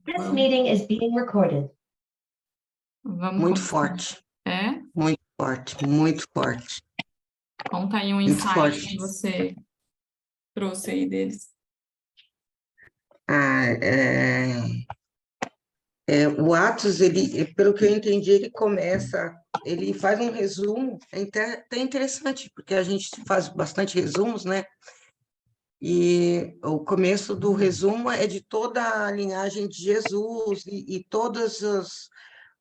This meeting is being recorded. Vamos Muito começar. forte, É? muito forte, muito forte. Conta aí um Muito insight forte. que você trouxe aí deles. Ah, o Atos, pelo que eu entendi, ele faz um resumo, até interessante, porque a gente faz bastante resumos, né? E o começo do resumo é de toda a linhagem de Jesus e todos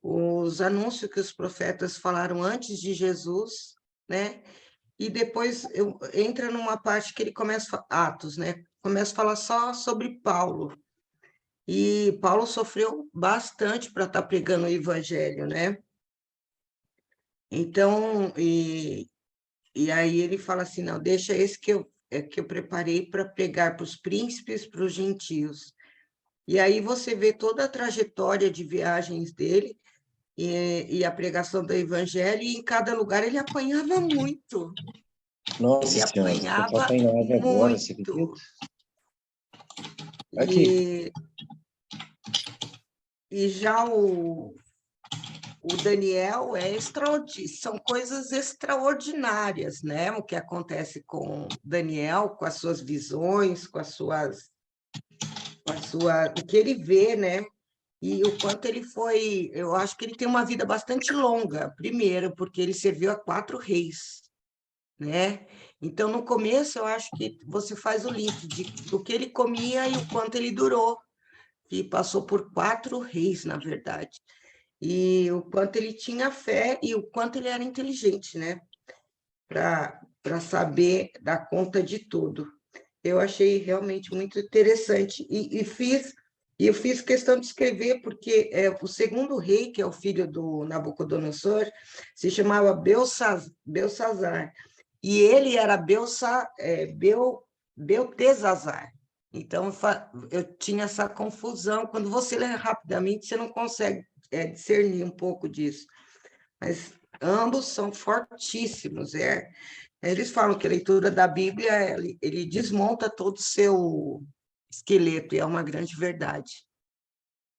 os anúncios que os profetas falaram antes de Jesus, né? E depois entra numa parte que ele começa, Atos, né? Começa a falar só sobre Paulo. E Paulo sofreu bastante para estar pregando o evangelho, né? Então, e aí ele fala assim, não, deixa esse que eu preparei para pregar para os príncipes, para os gentios. E aí você vê toda a trajetória de viagens dele e a pregação do evangelho, e em cada lugar ele apanhava muito. Nossa Ele Senhora, eu tô apanhava apanhado agora, você acredita? muito. Aqui, E já o Daniel são coisas extraordinárias, né? O que acontece com Daniel, com as suas visões, o que ele vê, né? E o quanto ele foi, eu acho que ele tem uma vida bastante longa, primeiro, porque ele serviu a 4 reis, né? Então, no começo, eu acho que você faz o link do que ele comia e o quanto ele durou, que passou por 4 reis, na verdade. E o quanto ele tinha fé e o quanto ele era inteligente, né? Para saber dar conta de tudo. Eu achei realmente muito interessante eu fiz questão de escrever porque o segundo rei, que é o filho do Nabucodonosor, se chamava Belsazar, e ele era Beltesazar. Então, eu tinha essa confusão. Quando você lê rapidamente, você não consegue discernir um pouco disso. Mas ambos são fortíssimos. Eles falam que a leitura da Bíblia, ele desmonta todo o seu esqueleto, e é uma grande verdade,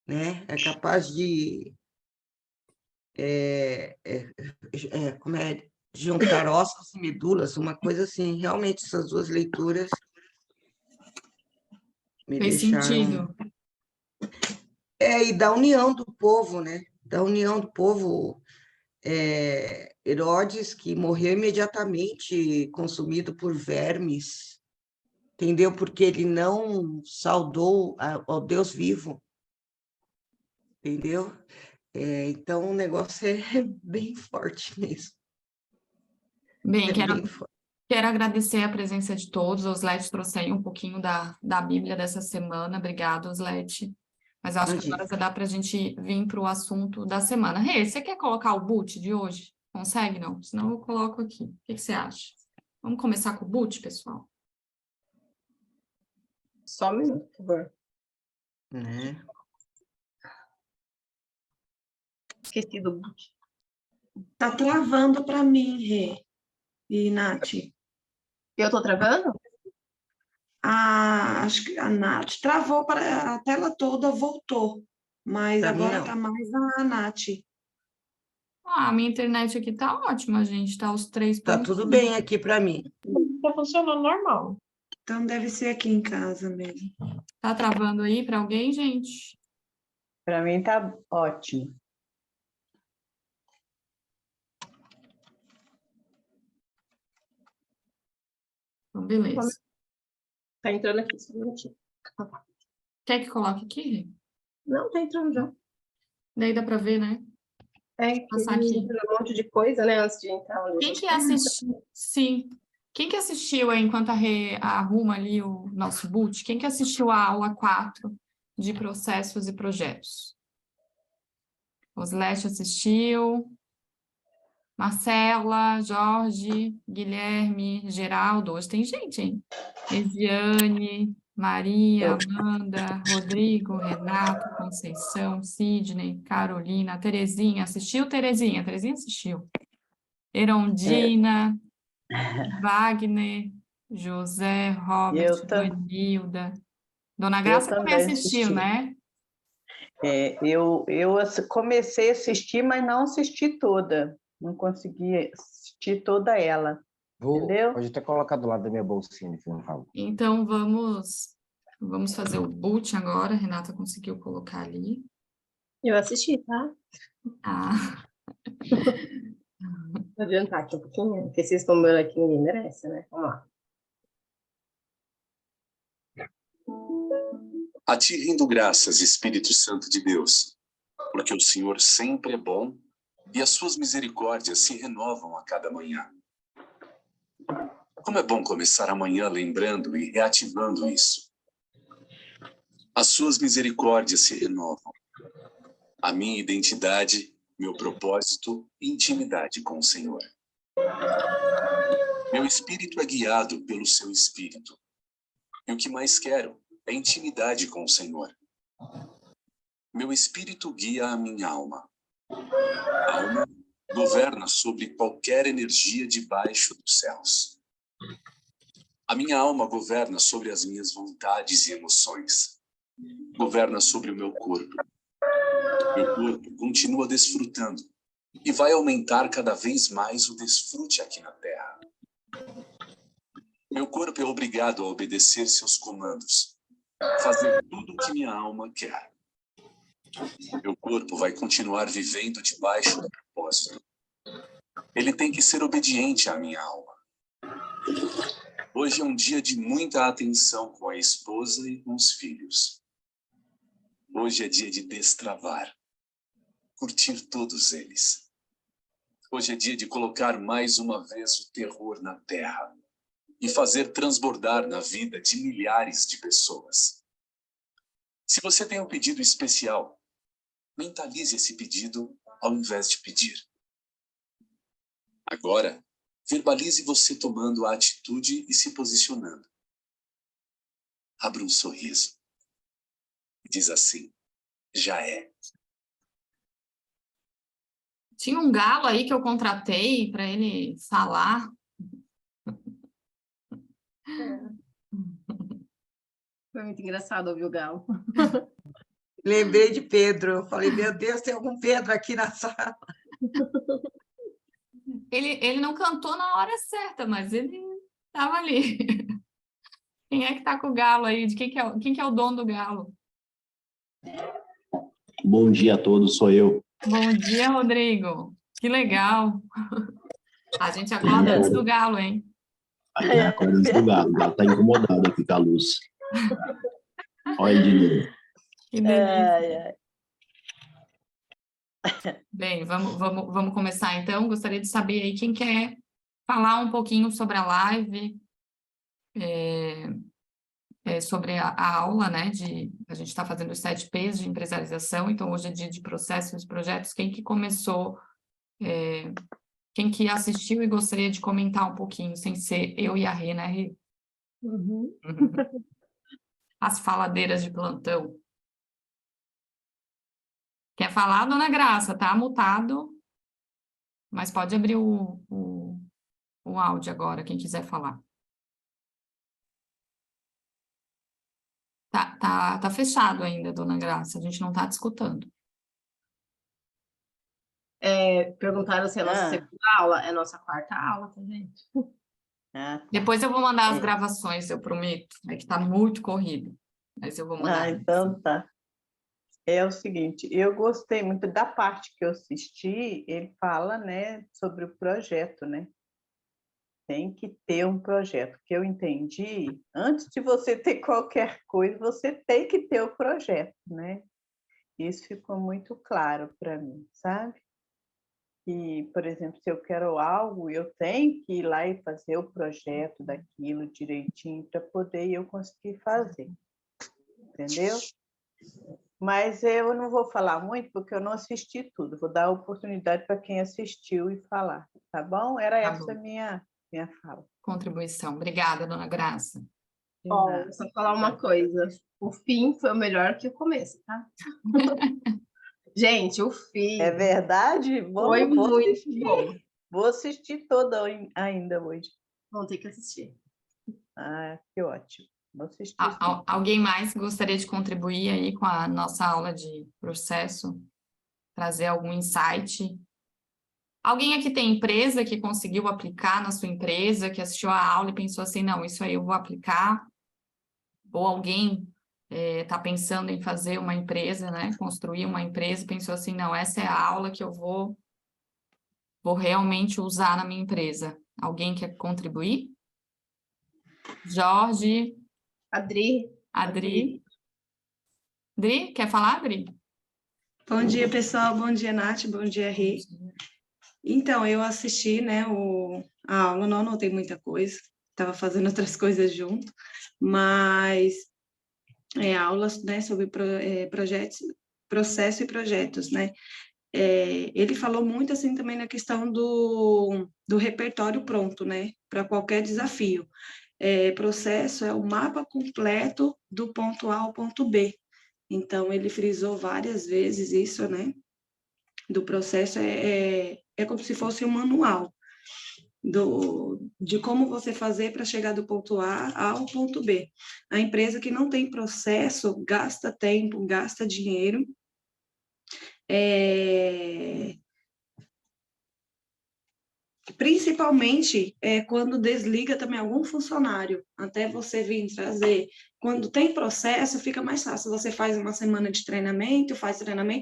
né? É capaz de como juntar ossos e medulas, uma coisa assim. Realmente, essas duas leituras me Fez deixaram... sentido? E da união do povo, né? Da união do povo. Herodes, que morreu imediatamente, consumido por vermes, entendeu? Porque ele não saudou ao Deus vivo, entendeu? Então, o negócio é bem forte mesmo. Bem, É bem forte. quero agradecer a presença de todos. O Oslet trouxe aí um pouquinho da Bíblia dessa semana. Obrigada, Oslet. Mas eu acho que agora já dá para a gente vir para o assunto da semana. Rê, você quer colocar o boot de hoje? Consegue, não? Senão eu coloco aqui. O que você acha? Vamos começar com o boot, pessoal? Só um minuto, por favor. Né? Esqueci do boot. Tá travando para mim, Rê e Nath. Eu tô travando? Acho que a Nath travou para a tela toda, voltou. Mas Para mim, agora não. tá mais a Nath. Ah, a minha internet aqui tá ótima, gente. Tá os 3 Tá pontos. tudo bem aqui para mim. Tá funcionando normal. Então deve ser aqui em casa mesmo. Tá travando aí para alguém, gente? Para mim tá ótimo. Então, beleza. Tá entrando aqui, só um minutinho. Quer que coloque aqui, Rê? Não, tá entrando já. Daí dá para ver, né? É que Passar aqui. entra um monte de coisa, né, antes de entrar. Quem que assistiu? Sim. Quem que assistiu aí, enquanto a Rê arruma ali o nosso boot? Quem que assistiu a aula 4 de processos e projetos? Oslet assistiu. Marcela, Jorge, Guilherme, Geraldo. Hoje tem gente, hein? Esiane, Maria, Amanda, Rodrigo, Renato, Conceição, Sidney, Carolina, Terezinha. Assistiu, Terezinha? Terezinha assistiu. Erondina, Wagner, José, Robert, Eu também. Vanilda. Dona Graça também também assistiu, assisti. né? Comecei a assistir, mas não assisti toda. Não consegui assistir toda ela. Entendeu? Pode até colocar do lado da minha bolsinha, por favor. Então, vamos fazer o boot agora. A Renata conseguiu colocar ali. Eu assisti, tá? Ah, Vou adiantar aqui um pouquinho, porque vocês estão vendo aqui, ninguém merece, né? Vamos lá. A ti rendo graças, Espírito Santo de Deus, porque o Senhor sempre é bom e as suas misericórdias se renovam a cada manhã. Como é bom começar a manhã lembrando e reativando isso. As suas misericórdias se renovam. A minha identidade, meu propósito e intimidade com o Senhor. Meu espírito é guiado pelo seu espírito. E o que mais quero é intimidade com o Senhor. Meu espírito guia a minha alma. A alma governa sobre qualquer energia debaixo dos céus. A minha alma governa sobre as minhas vontades e emoções. Governa sobre o meu corpo. Meu corpo continua desfrutando e vai aumentar cada vez mais o desfrute aqui na Terra. Meu corpo é obrigado a obedecer seus comandos, fazer tudo o que minha alma quer. Meu corpo vai continuar vivendo debaixo do propósito. Ele tem que ser obediente à minha alma. Hoje é um dia de muita atenção com a esposa e com os filhos. Hoje é dia de destravar, curtir todos eles. Hoje é dia de colocar mais uma vez o terror na terra e fazer transbordar na vida de milhares de pessoas. Se você tem um pedido especial, mentalize esse pedido ao invés de pedir. Agora, verbalize você tomando a atitude e se posicionando. Abra um sorriso. E diz assim: já é. tinha um galo aí que eu contratei para ele falar. Foi muito engraçado ouvir o Galo. Lembrei de Pedro. Eu falei, meu Deus, tem algum Pedro aqui na sala. Ele não cantou na hora certa, mas ele estava ali. Quem é que tá com o galo aí? De quem que é o dono do galo? Bom dia a todos, sou eu. Bom dia, Rodrigo. Que legal. A gente acorda antes do galo, hein? Acorda antes do galo. O galo está incomodado aqui com a luz. Olha ele de novo. Que delícia. Bem, vamos começar então. Gostaria de saber aí quem quer falar um pouquinho sobre a live, sobre a aula, né? A gente está fazendo os 7 P's de empresarialização, então hoje é dia de processos e projetos. Quem que começou, quem que assistiu e gostaria de comentar um pouquinho, sem ser eu e a Rê, né, Rê? Uhum. As faladeiras de plantão. Quer falar, dona Graça? Tá mutado, mas pode abrir o áudio agora, quem quiser falar. Tá fechado ainda, dona Graça, a gente não tá te escutando. Perguntaram se é a nossa segunda aula. É a nossa 4ª aula, tá, gente? Depois eu vou mandar as gravações, eu prometo. É que tá muito corrido, mas eu vou mandar. Então tá. É o seguinte, eu gostei muito da parte que eu assisti, ele fala, né, sobre o projeto, né? Tem que ter um projeto, que eu entendi, antes de você ter qualquer coisa, você tem que ter o projeto, né? Isso ficou muito claro para mim, sabe? E, por exemplo, se eu quero algo, eu tenho que ir lá e fazer o projeto daquilo direitinho para poder eu conseguir fazer, entendeu? Mas eu não vou falar muito, porque eu não assisti tudo. Vou dar a oportunidade para quem assistiu e falar, tá bom? Era essa a minha fala. Contribuição. Obrigada, dona Graça. Ó, só falar uma coisa. O fim foi melhor que o começo, tá? Gente, o fim É verdade? foi muito bom. Vou assistir toda ainda hoje. Vão ter que assistir. Que ótimo. Vou assistir. Alguém mais gostaria de contribuir aí com a nossa aula de processo? Trazer algum insight? Alguém aqui tem empresa que conseguiu aplicar na sua empresa, que assistiu a aula e pensou assim, não, isso aí eu vou aplicar? Ou alguém está pensando em fazer uma empresa, né? Construir uma empresa, pensou assim, não, essa é a aula que eu vou realmente usar na minha empresa. Alguém quer contribuir? Jorge? Adri. Adri? Adri, quer falar, Adri? Bom dia, pessoal. Bom dia, Nath. Bom dia, Rê. Então, eu assisti, né, a aula, não anotei muita coisa, estava fazendo outras coisas junto, mas aulas, né, sobre projetos, processo e projetos, né. Ele falou muito, assim, também na questão do repertório pronto, né, para qualquer desafio. Processo é o mapa completo do ponto A ao ponto B. Então, ele frisou várias vezes isso, né, do processo, é como se fosse um manual de como você fazer para chegar do ponto A ao ponto B. A empresa que não tem processo gasta tempo, gasta dinheiro, principalmente quando desliga também algum funcionário, até você vir trazer. Quando tem processo, fica mais fácil. Você faz uma semana de treinamento,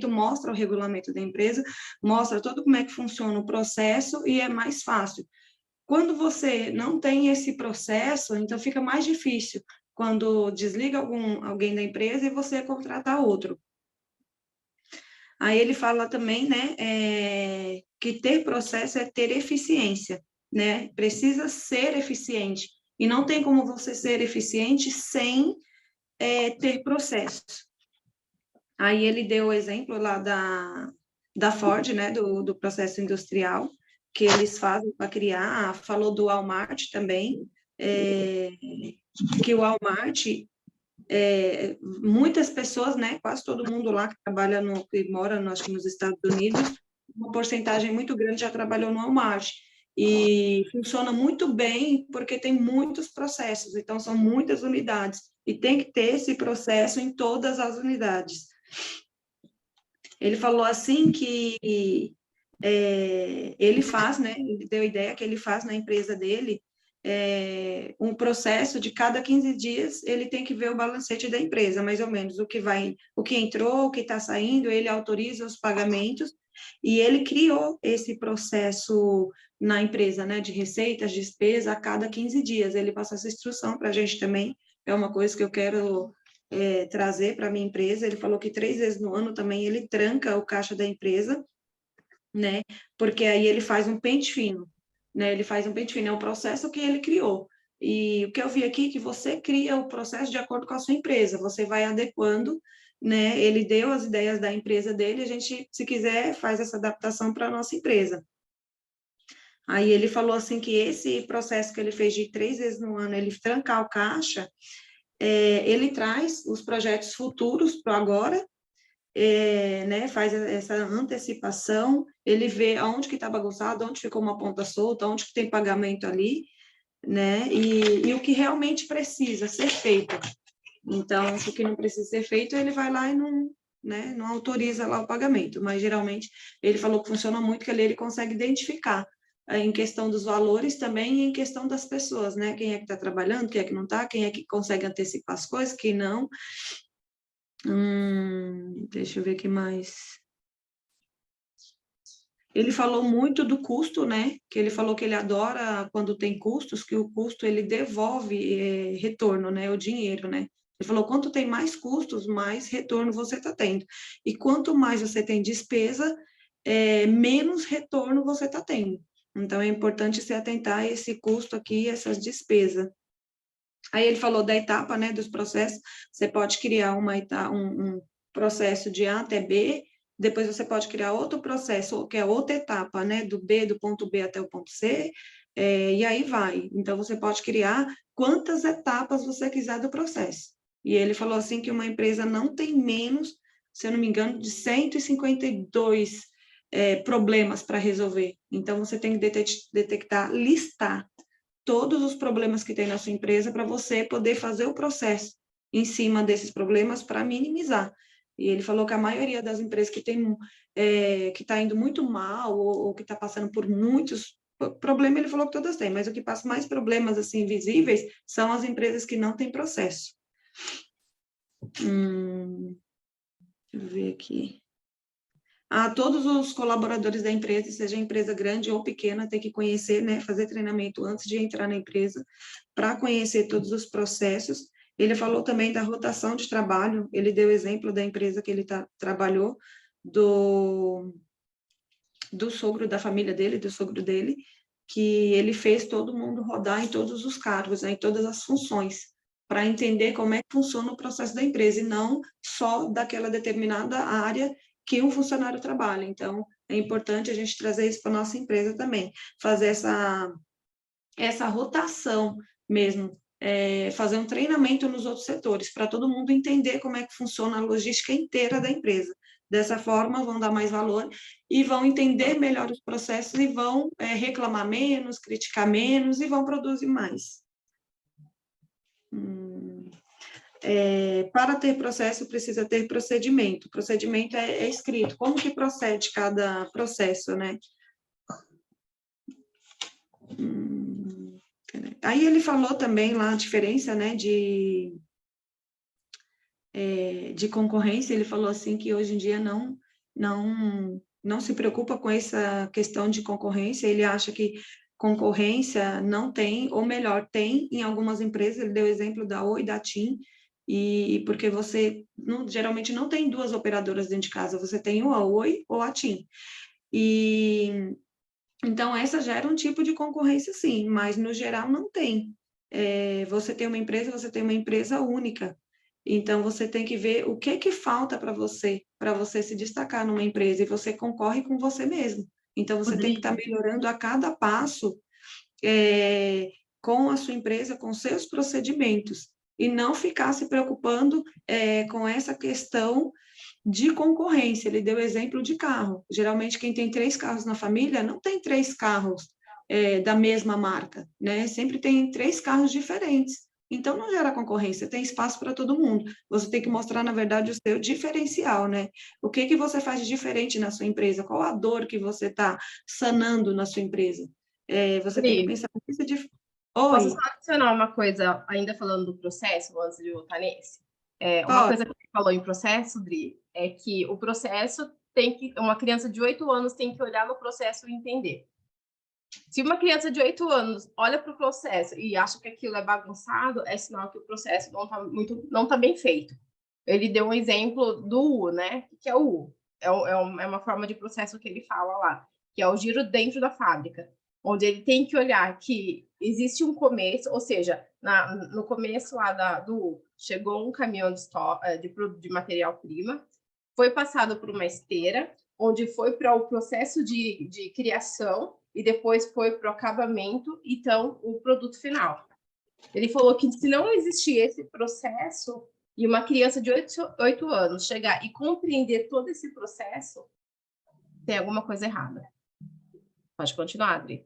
mostra o regulamento da empresa, mostra todo como é que funciona o processo e é mais fácil. Quando você não tem esse processo, então fica mais difícil quando desliga alguém da empresa e você contratar outro. Aí ele fala também, né, que ter processo é ter eficiência, né? Precisa ser eficiente. E não tem como você ser eficiente sem ter processo. Aí ele deu o exemplo lá da Ford, né, do processo industrial, que eles fazem para criar, falou do Walmart também, que o Walmart, muitas pessoas, né, quase todo mundo lá que trabalha que mora, acho que nos Estados Unidos, uma porcentagem muito grande já trabalhou no Walmart, e funciona muito bem porque tem muitos processos, então são muitas unidades, e tem que ter esse processo em todas as unidades. Ele falou assim que ele faz, né, ele deu a ideia que ele faz na empresa dele um processo de cada 15 dias, ele tem que ver o balancete da empresa, mais ou menos, o que entrou, o que está saindo, ele autoriza os pagamentos, e ele criou esse processo na empresa, né, de receitas, despesa, a cada 15 dias, ele passa essa instrução para a gente também, é uma coisa que eu quero trazer para a minha empresa. Ele falou que 3 vezes no ano também ele tranca o caixa da empresa, né? Porque aí ele faz um pente fino, né? Ele faz um pente fino, é um processo que ele criou. E o que eu vi aqui é que você cria o processo de acordo com a sua empresa, você vai adequando, né? Ele deu as ideias da empresa dele, a gente, se quiser, faz essa adaptação para a nossa empresa. Aí ele falou assim que esse processo que ele fez de 3 vezes no ano, ele trancar o caixa, ele traz os projetos futuros para agora, né, faz essa antecipação, ele vê aonde que está bagunçado, onde ficou uma ponta solta, onde que tem pagamento ali, né, e o que realmente precisa ser feito. Então, o que não precisa ser feito, ele vai lá e não autoriza lá o pagamento, mas geralmente ele falou que funciona muito, que ali ele consegue identificar em questão dos valores também e em questão das pessoas, né? Quem é que está trabalhando, quem é que não está, quem é que consegue antecipar as coisas, quem não. Deixa eu ver o que mais. Ele falou muito do custo, né? Que ele falou que ele adora quando tem custos, que o custo ele devolve retorno, né? O dinheiro, né? Ele falou, quanto tem mais custos, mais retorno você está tendo. E quanto mais você tem despesa, menos retorno você está tendo. Então, é importante se atentar a esse custo aqui, essas despesas. Aí ele falou da etapa, né, dos processos. Você pode criar um processo de A até B, depois você pode criar outro processo, que é outra etapa, né, do ponto B até o ponto C, e aí vai. Então, você pode criar quantas etapas você quiser do processo. E ele falou assim que uma empresa não tem menos, se eu não me engano, de 152 problemas para resolver. Então, você tem que detectar, listar todos os problemas que tem na sua empresa para você poder fazer o processo em cima desses problemas para minimizar. E ele falou que a maioria das empresas que que está indo muito mal ou que está passando por muitos problemas, ele falou que todas têm, mas o que passa mais problemas assim visíveis são as empresas que não têm processo. Deixa eu ver aqui. Todos os colaboradores da empresa, seja empresa grande ou pequena, tem que conhecer, né, fazer treinamento antes de entrar na empresa, para conhecer todos os processos. Ele falou também da rotação de trabalho, ele deu exemplo da empresa que ele trabalhou, do sogro da família dele, do sogro dele, que ele fez todo mundo rodar em todos os cargos, né, em todas as funções, para entender como é que funciona o processo da empresa, e não só daquela determinada área que um funcionário trabalha. Então, é importante a gente trazer isso para a nossa empresa também, fazer essa rotação mesmo, fazer um treinamento nos outros setores, para todo mundo entender como é que funciona a logística inteira da empresa. Dessa forma, vão dar mais valor e vão entender melhor os processos e vão reclamar menos, criticar menos e vão produzir mais. Para ter processo, precisa ter procedimento. Procedimento é escrito. Como que procede cada processo, né? Aí ele falou também lá a diferença, né, de concorrência. Ele falou assim que hoje em dia não se preocupa com essa questão de concorrência. Ele acha que concorrência não tem, ou melhor, tem em algumas empresas. Ele deu exemplo da Oi e da TIM, e porque você geralmente não tem duas operadoras dentro de casa, você tem ou a Oi ou a TIM. E então essa gera um tipo de concorrência, sim, mas no geral não tem. Você tem uma empresa única. Então você tem que ver o que falta para você se destacar numa empresa, e você concorre com você mesmo. Então você tem que estar melhorando a cada passo com a sua empresa, com seus procedimentos, e não ficar se preocupando com essa questão de concorrência. Ele deu exemplo de carro. Geralmente, quem tem 3 carros na família, não tem 3 carros da mesma marca, né? Sempre tem 3 carros diferentes. Então, não gera concorrência, tem espaço para todo mundo. Você tem que mostrar, na verdade, o seu diferencial, né? O que você faz de diferente na sua empresa? Qual a dor que você está sanando na sua empresa? Você tem que pensar nisso de... Posso só adicionar uma coisa, ainda falando do processo, antes de voltar nesse? Uma coisa que você falou em processo, Dri, é que o processo uma criança de 8 anos tem que olhar no processo e entender. Se uma criança de 8 anos olha para o processo e acha que aquilo é bagunçado, é sinal que o processo não está bem feito. Ele deu um exemplo do U, né? O que é o U? É uma forma de processo que ele fala lá, que é o giro dentro da fábrica, onde ele tem que olhar que existe um começo, ou seja, no começo lá do U, chegou um caminhão de material-prima, foi passado por uma esteira, onde foi para o processo de criação, e depois foi para o acabamento, então, o produto final. Ele falou que se não existir esse processo, e uma criança de 8 anos chegar e compreender todo esse processo, tem alguma coisa errada. Pode continuar, Adri.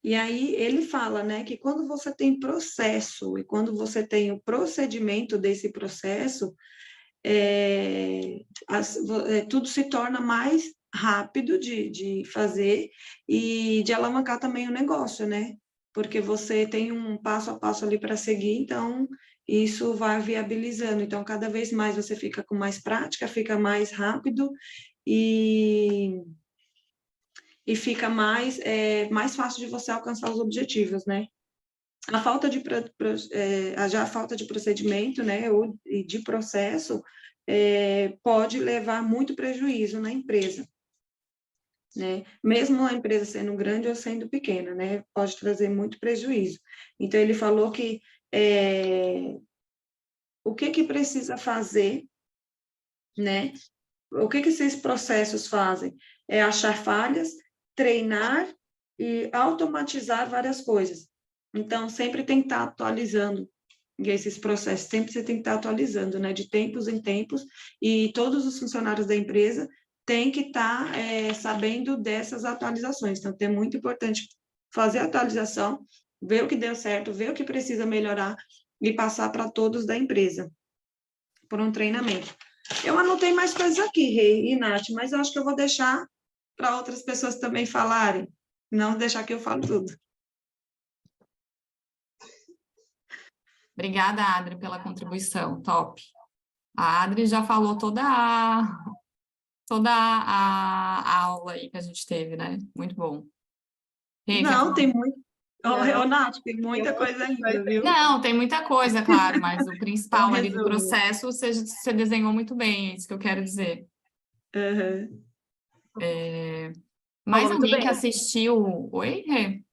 E aí ele fala, né, que quando você tem processo e quando você tem o procedimento desse processo, tudo se torna mais rápido de fazer e de alavancar também o negócio, né? Porque você tem um passo a passo ali para seguir, então isso vai viabilizando. Então, cada vez mais você fica com mais prática, fica mais rápido e fica mais fácil de você alcançar os objetivos, né? A falta de procedimento, né, ou de processo, pode levar muito prejuízo na empresa, né? Mesmo a empresa sendo grande ou sendo pequena, né, pode trazer muito prejuízo. Então, ele falou que o que precisa fazer, né? O que esses processos fazem? É achar falhas, treinar e automatizar várias coisas. Então, sempre tem que estar atualizando esses processos, sempre você tem que estar atualizando, né, de tempos em tempos, e todos os funcionários da empresa têm que estar sabendo dessas atualizações. Então, é muito importante fazer a atualização ver o que deu certo, ver o que precisa melhorar e passar para todos da empresa, por um treinamento. Eu anotei mais coisas aqui, Rei e Nath, mas eu acho que eu vou deixar para outras pessoas também falarem, não deixar que eu falo tudo. Obrigada, Adri, pela contribuição, top. A Adri já falou toda a aula aí que a gente teve, né? Muito bom. Rei, quer Não, falar? tem muito. Não, Nath, tem muita coisa ainda, viu? Não, tem muita coisa, claro, mas o principal ali do resumo. processo você desenhou muito bem, é isso que eu quero dizer. Uhum. Mais Falou muito alguém que bem. assistiu... Oi, Rê?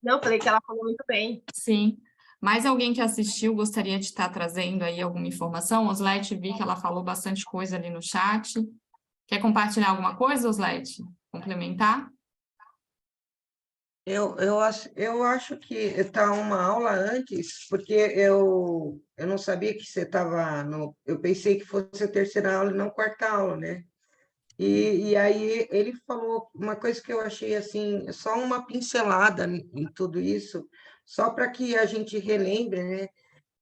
Não, falei que ela falou muito bem. Sim. Mais alguém que assistiu gostaria de estar trazendo aí alguma informação? Oslete, vi que ela falou bastante coisa ali no chat. Quer compartilhar alguma coisa, Oslete? Complementar? Eu acho que está uma aula antes, porque eu não sabia que você estava no... Eu pensei que fosse a terceira aula e não quarta aula, né? E aí ele falou uma coisa que eu achei assim, só uma pincelada em tudo isso, só para que a gente relembre, né?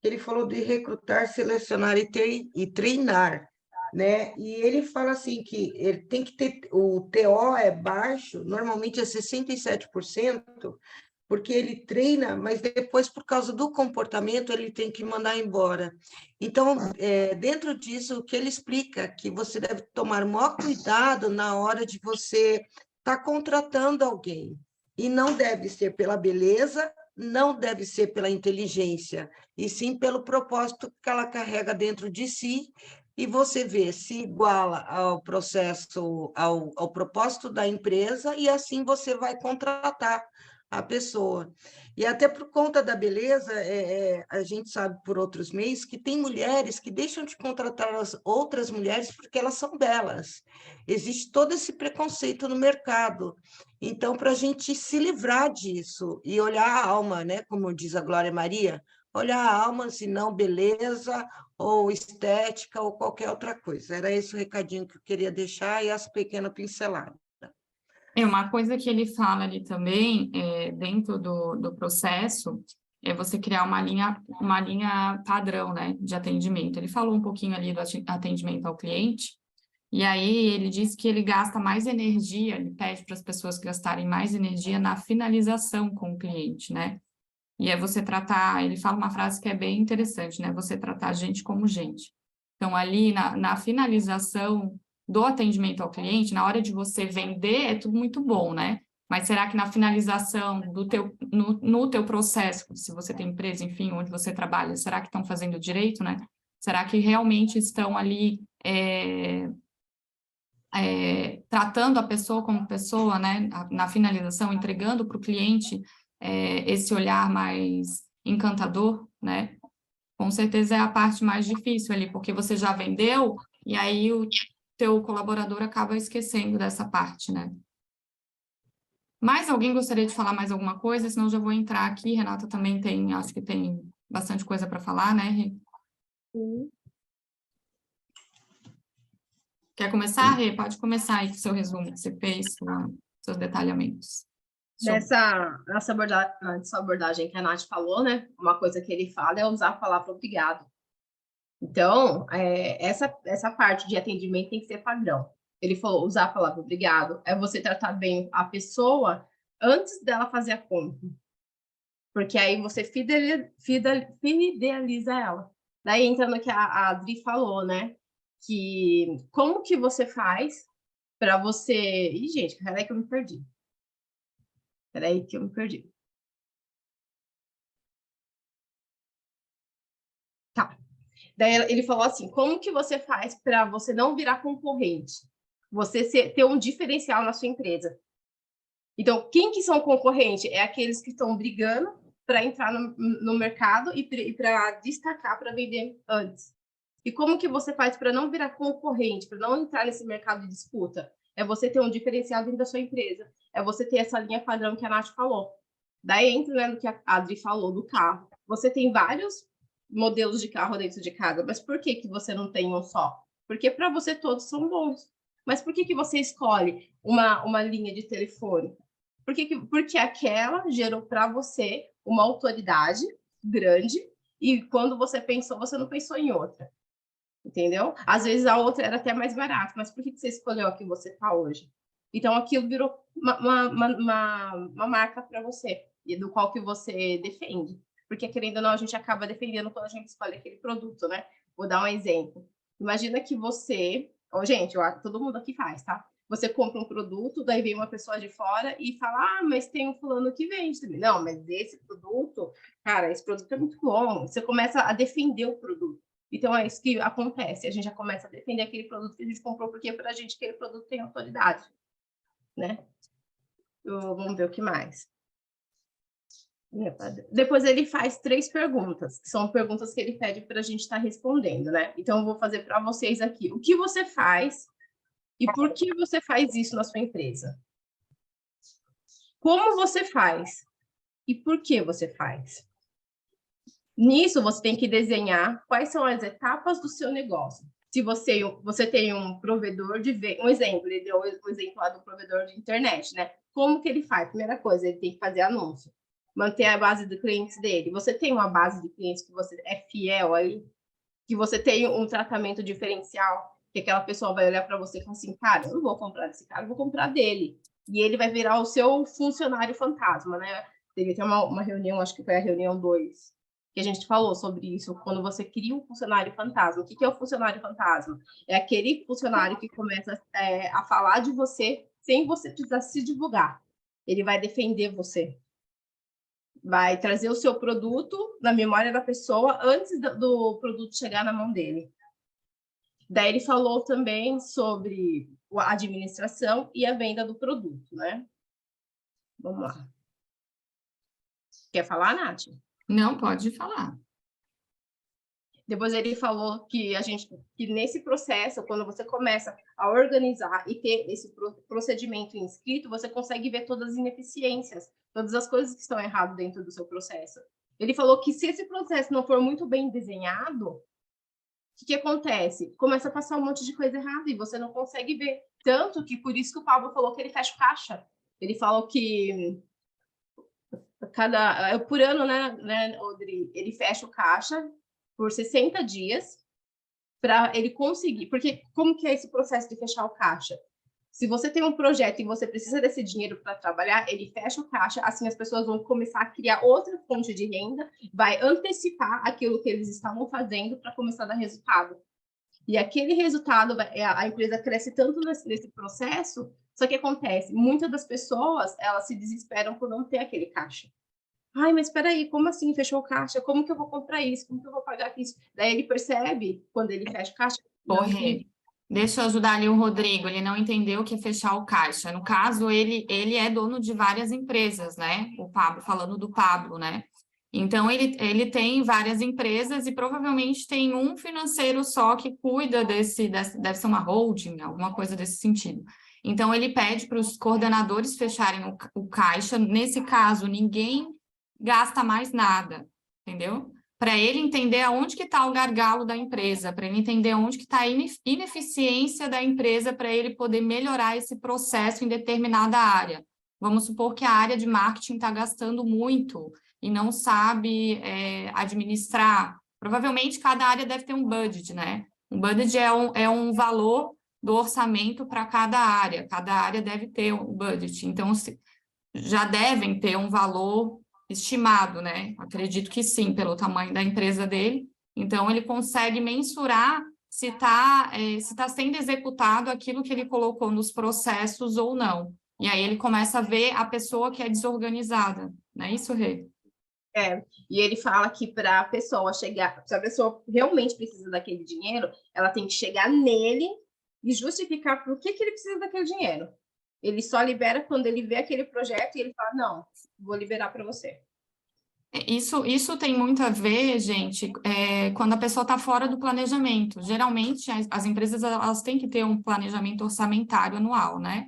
Ele falou de recrutar, selecionar e treinar, né? E ele fala assim que ele tem que ter, o TO é baixo, normalmente é 67%, porque ele treina, mas depois, por causa do comportamento, ele tem que mandar embora. Então, dentro disso, o que ele explica que você deve tomar maior cuidado na hora de você estar contratando alguém. E não deve ser pela beleza, não deve ser pela inteligência, e sim pelo propósito que ela carrega dentro de si, e você vê se iguala ao processo, ao propósito da empresa, e assim você vai contratar a pessoa. E até por conta da beleza, a gente sabe por outros meios que tem mulheres que deixam de contratar as outras mulheres porque elas são belas. Existe todo esse preconceito no mercado. Então, para a gente se livrar disso e olhar a alma, né? Como diz a Glória Maria, olhar a alma, se não beleza ou estética ou qualquer outra coisa. Era esse o recadinho que eu queria deixar e essa pequena pincelada. Uma coisa que ele fala ali também, dentro do processo, é você criar uma linha padrão, né, de atendimento. Ele falou um pouquinho ali do atendimento ao cliente, e aí ele disse que ele gasta mais energia, ele pede para as pessoas gastarem mais energia na finalização com o cliente, né? E é você tratar, ele fala uma frase que é bem interessante, né? Você tratar a gente como gente. Então, ali na finalização do atendimento ao cliente, na hora de você vender, é tudo muito bom, né? Mas será que na finalização no teu processo, se você tem empresa, enfim, onde você trabalha, será que estão fazendo direito, né? Será que realmente estão ali tratando a pessoa como pessoa, né? Na finalização, entregando para o cliente esse olhar mais encantador, né? Com certeza é a parte mais difícil ali, porque você já vendeu e aí o teu colaborador acaba esquecendo dessa parte, né? Mais alguém gostaria de falar mais alguma coisa? Senão eu já vou entrar aqui. Renata também acho que tem bastante coisa para falar, né, Rê? Sim. Quer começar, Rê? Pode começar aí com o seu resumo que você fez, seus detalhamentos. Nessa abordagem que a Nath falou, né? Uma coisa que ele fala é usar a palavra obrigado. Então, essa parte de atendimento tem que ser padrão. Ele falou, usar a palavra obrigado é você tratar bem a pessoa antes dela fazer a compra. Porque aí você fideliza ela. Daí entra no que a Adri falou, né? Que como que você faz para você... Ih, gente, peraí que eu me perdi. Tá. Daí ele falou assim, como que você faz para você não virar concorrente? Você ter um diferencial na sua empresa. Então, quem que são concorrentes? É aqueles que estão brigando para entrar no mercado e para destacar, para vender antes. E como que você faz para não virar concorrente, para não entrar nesse mercado de disputa? É você ter um diferencial dentro da sua empresa. É você ter essa linha padrão que a Nath falou. Daí entra, né, no que a Adri falou do carro. Você tem vários modelos de carro dentro de casa, mas por que você não tem um só? Porque para você todos são bons. Mas por que você escolhe uma linha de telefone? Porque aquela gerou para você uma autoridade grande e quando você pensou, você não pensou em outra. Entendeu? Às vezes a outra era até mais barata, mas por que você escolheu a que você está hoje? Então aquilo virou uma marca para você, e do qual que você defende. Porque, querendo ou não, a gente acaba defendendo quando a gente escolhe aquele produto, né? Vou dar um exemplo. Imagina que você... gente, todo mundo aqui faz, tá? Você compra um produto, daí vem uma pessoa de fora e fala, mas tem um fulano que vende também. Não, mas esse produto, cara, esse produto é muito bom. Você começa a defender o produto. Então, é isso que acontece. A gente já começa a defender aquele produto que a gente comprou, porque para a gente aquele produto tem autoridade, né? Vamos ver o que mais. Depois ele faz 3 perguntas, que são perguntas que ele pede para a gente estar respondendo, né? Então, eu vou fazer para vocês aqui. O que você faz e por que você faz isso na sua empresa? Como você faz e por que você faz? Nisso, você tem que desenhar quais são as etapas do seu negócio. Se você tem um provedor de venda, um exemplo, ele deu o exemplo lá do provedor de internet, né? Como que ele faz? Primeira coisa, ele tem que fazer anúncio, manter a base de clientes dele. Você tem uma base de clientes que você é fiel aí, que você tem um tratamento diferencial, que aquela pessoa vai olhar para você e falar assim, cara, eu não vou comprar desse cara, eu vou comprar dele. E ele vai virar o seu funcionário fantasma, né? Teve até uma reunião, acho que foi a reunião 2, que a gente falou sobre isso, quando você cria um funcionário fantasma. O que é o funcionário fantasma? É aquele funcionário que começa a falar de você sem você precisar se divulgar. Ele vai defender você. Vai trazer o seu produto na memória da pessoa antes do produto chegar na mão dele. Daí ele falou também sobre a administração e a venda do produto, né? Vamos lá. Quer falar, Nath? Não, pode falar. Depois ele falou que nesse processo, quando você começa a organizar e ter esse procedimento inscrito, você consegue ver todas as ineficiências, todas as coisas que estão erradas dentro do seu processo. Ele falou que se esse processo não for muito bem desenhado, o que acontece? Começa a passar um monte de coisa errada e você não consegue ver. Tanto que por isso que o Pablo falou que ele fecha o caixa. Ele falou que por ano, né, Audrey, ele fecha o caixa por 60 dias para ele conseguir. Porque como que é esse processo de fechar o caixa? Se você tem um projeto e você precisa desse dinheiro para trabalhar, ele fecha o caixa, assim as pessoas vão começar a criar outra fonte de renda, vai antecipar aquilo que eles estavam fazendo para começar a dar resultado. E aquele resultado, a empresa cresce tanto nesse processo, só que acontece, muitas das pessoas, elas se desesperam por não ter aquele caixa. Ai, mas espera aí, como assim fechou o caixa? Como que eu vou comprar isso? Como que eu vou pagar isso? Daí ele percebe, quando ele fecha o caixa... Deixa eu ajudar ali o Rodrigo, ele não entendeu o que é fechar o caixa. No caso, ele é dono de várias empresas, né? O Pablo, falando do Pablo, né? Então, ele tem várias empresas e provavelmente tem um financeiro só que cuida deve ser uma holding, alguma coisa desse sentido. Então, ele pede para os coordenadores fecharem o caixa. Nesse caso, ninguém gasta mais nada, entendeu? Para ele entender aonde que está o gargalo da empresa, para ele entender onde que está a ineficiência da empresa, para ele poder melhorar esse processo em determinada área. Vamos supor que a área de marketing está gastando muito e não sabe administrar. Provavelmente cada área deve ter um budget, né? Um budget é um valor do orçamento para cada área deve ter um budget. Então, já devem ter um valor estimado, né? Acredito que sim, pelo tamanho da empresa dele. Então, ele consegue mensurar se está sendo executado aquilo que ele colocou nos processos ou não. E aí ele começa a ver a pessoa que é desorganizada. Não é isso, Rê? E ele fala que para a pessoa chegar, se a pessoa realmente precisa daquele dinheiro, ela tem que chegar nele e justificar por que ele precisa daquele dinheiro. Ele só libera quando ele vê aquele projeto e ele fala, não, vou liberar para você. Isso tem muito a ver, gente, quando a pessoa está fora do planejamento. Geralmente, as empresas elas têm que ter um planejamento orçamentário anual, né?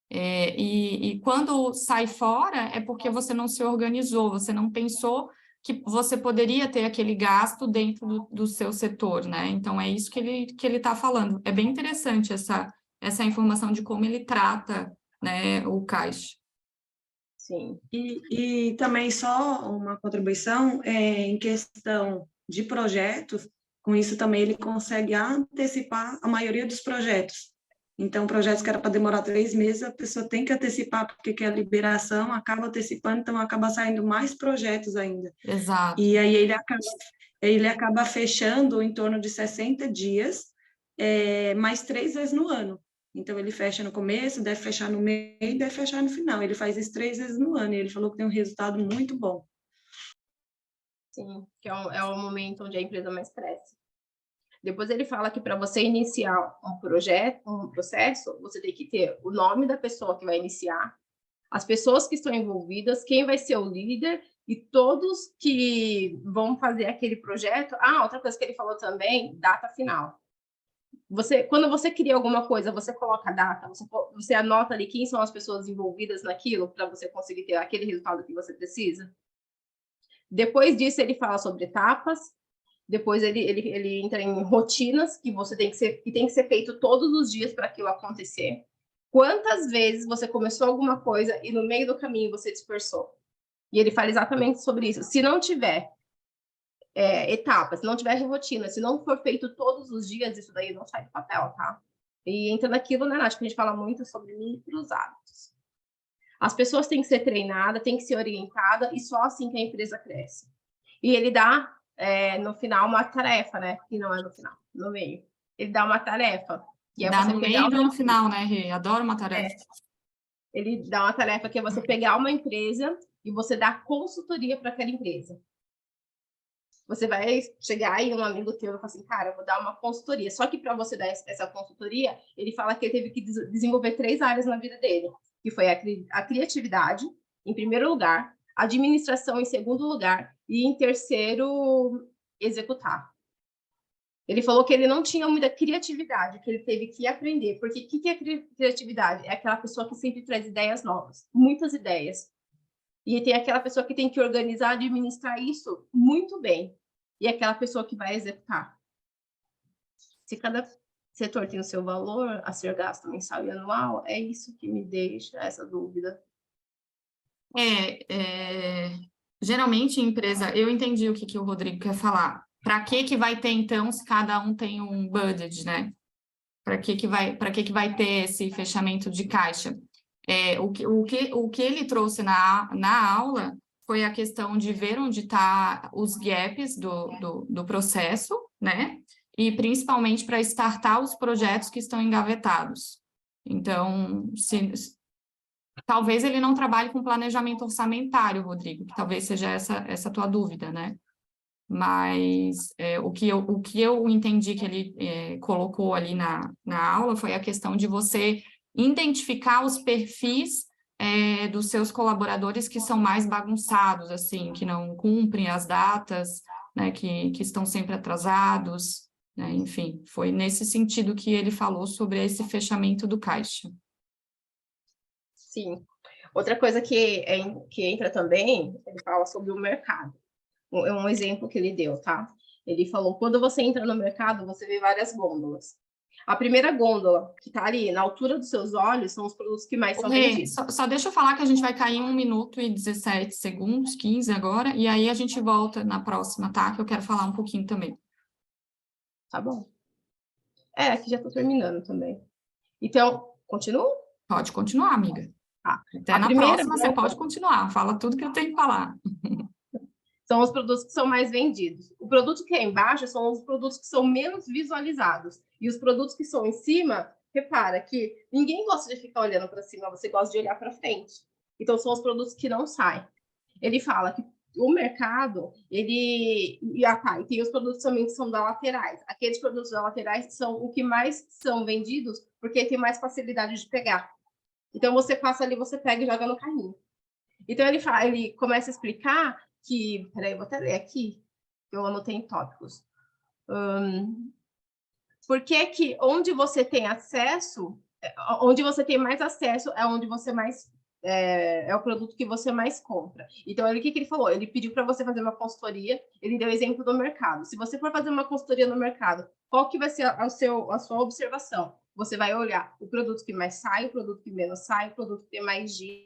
E quando sai fora, é porque você não se organizou, você não pensou que você poderia ter aquele gasto dentro do seu setor, né? Então, é isso que ele está falando. É bem interessante essa informação de como ele trata, né, o caixa. Sim. E também só uma contribuição em questão de projetos, com isso também ele consegue antecipar a maioria dos projetos. Então, projetos que era para demorar 3 meses, a pessoa tem que antecipar, porque que a liberação acaba antecipando, então acaba saindo mais projetos ainda. Exato. E aí ele acaba fechando em torno de 60 dias, mais 3 vezes no ano. Então, ele fecha no começo, deve fechar no meio e deve fechar no final. Ele faz isso 3 vezes no ano, e ele falou que tem um resultado muito bom. Sim, que é o momento onde a empresa mais cresce. Depois ele fala que para você iniciar um projeto, um processo, você tem que ter o nome da pessoa que vai iniciar, as pessoas que estão envolvidas, quem vai ser o líder e todos que vão fazer aquele projeto. Ah, outra coisa que ele falou também, data final. Quando você cria alguma coisa, você coloca a data, você anota ali quem são as pessoas envolvidas naquilo para você conseguir ter aquele resultado que você precisa. Depois disso, ele fala sobre etapas. Depois ele entra em rotinas que tem que ser feito todos os dias para aquilo acontecer. Quantas vezes você começou alguma coisa e no meio do caminho você dispersou? E ele fala exatamente sobre isso. Se não tiver etapas, se não tiver rotina, se não for feito todos os dias, isso daí não sai do papel, tá? E entra naquilo, né, Nath, que a gente fala muito sobre micros hábitos. As pessoas têm que ser treinadas, têm que ser orientadas, e só assim que a empresa cresce. E ele dá, no final, uma tarefa, né? Que não é no final, no meio. Ele dá uma tarefa. Que Dá você no pegar meio e no final, né, Rê? Adoro uma tarefa. Ele dá uma tarefa que é você pegar uma empresa e você dar consultoria para aquela empresa. Você vai chegar e um amigo teu vai falar assim, cara, eu vou dar uma consultoria. Só que para você dar essa consultoria, ele fala que ele teve que desenvolver 3 áreas na vida dele, que foi a criatividade, em primeiro lugar, a administração em segundo lugar e em terceiro, executar. Ele falou que ele não tinha muita criatividade, que ele teve que aprender. Porque o que é criatividade? É aquela pessoa que sempre traz ideias novas, muitas ideias. E tem aquela pessoa que tem que organizar, administrar isso muito bem. E aquela pessoa que vai executar. Se cada setor tem o seu valor a ser gasto mensal e anual, é isso que me deixa essa dúvida. Geralmente, empresa, eu entendi o que o Rodrigo quer falar. Para que vai ter, então, se cada um tem um budget, né? Para que vai ter esse fechamento de caixa? O que ele trouxe na aula foi a questão de ver onde está os gaps do processo, né? E principalmente para startar os projetos que estão engavetados. Então, talvez ele não trabalhe com planejamento orçamentário, Rodrigo, que talvez seja essa tua dúvida, né? Mas o que eu entendi que ele colocou ali na aula foi a questão de você identificar os perfis dos seus colaboradores que são mais bagunçados, assim, que não cumprem as datas, né, que estão sempre atrasados, né? Enfim, foi nesse sentido que ele falou sobre esse fechamento do caixa. Sim. Outra coisa que entra também, ele fala sobre o mercado. Um exemplo que ele deu, tá? Ele falou, quando você entra no mercado, você vê várias gôndolas. A primeira gôndola, que tá ali na altura dos seus olhos, são os produtos que mais são vendidos. Só deixa eu falar que a gente vai cair em 1 minuto e 17 segundos, 15 agora, e aí a gente volta na próxima, tá? Que eu quero falar um pouquinho também. Tá bom. Aqui já tô terminando também. Então, continuo? Pode continuar, amiga. Tá. Até na próxima você pode continuar, fala tudo que eu tenho que falar. São os produtos que são mais vendidos. O produto que é embaixo são os produtos que são menos visualizados. E os produtos que são em cima, repara que ninguém gosta de ficar olhando para cima, você gosta de olhar para frente. Então, são os produtos que não saem. Ele fala que o mercado, e tem os produtos também que são da laterais. Aqueles produtos da laterais são o que mais são vendidos, porque tem mais facilidade de pegar. Então, você passa ali, você pega e joga no carrinho. Então, ele começa a explicar que... Peraí, vou até ler aqui, que eu anotei em tópicos. Porque onde você tem acesso, onde você tem mais acesso é onde você mais... É o produto que você mais compra. Então, o que ele falou? Ele pediu para você fazer uma consultoria, ele deu exemplo do mercado. Se você for fazer uma consultoria no mercado, qual que vai ser a sua observação? Você vai olhar o produto que mais sai, o produto que menos sai, o produto que tem mais giro,